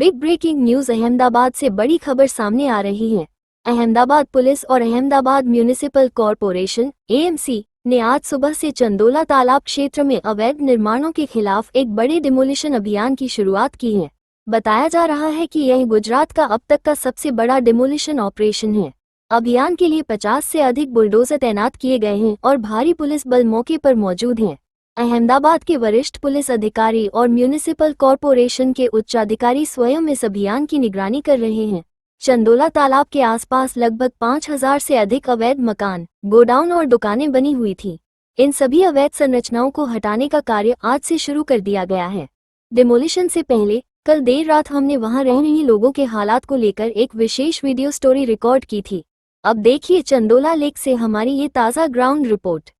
Big breaking news Ahmedabad से बड़ी खबर सामने आ रही है। अहमदाबाद पुलिस और अहमदाबाद म्यूनिसिपल कॉरपोरेशन (एएमसी) ने आज सुबह से चंदोला तालाब क्षेत्र में अवैध निर्माणों के खिलाफ एक बड़े डिमोलिशन अभियान की शुरुआत की है। बताया जा रहा है कि यह गुजरात का अब तक का सबसे बड़ा डिमोलिशन ऑपरेशन है। अभियान के लिए 50 से अधिक बुलडोजर तैनात किए गए हैं और भारी पुलिस बल मौके पर मौजूद हैं। अहमदाबाद के वरिष्ठ पुलिस अधिकारी और म्यूनिसिपल कॉरपोरेशन के उच्चाधिकारी स्वयं इस अभियान की निगरानी कर रहे हैं। चंदोला तालाब के आसपास लगभग 5000 से अधिक अवैध मकान, गोडाउन और दुकानें बनी हुई थी। इन सभी अवैध संरचनाओं को हटाने का कार्य आज से शुरू कर दिया गया है। डिमोलिशन से पहले कल देर रात हमने वहां रह रहे लोगों के हालात को लेकर एक विशेष वीडियो स्टोरी रिकॉर्ड की थी। अब देखिए चंदोला लेक से हमारी ये ताज़ा ग्राउंड रिपोर्ट।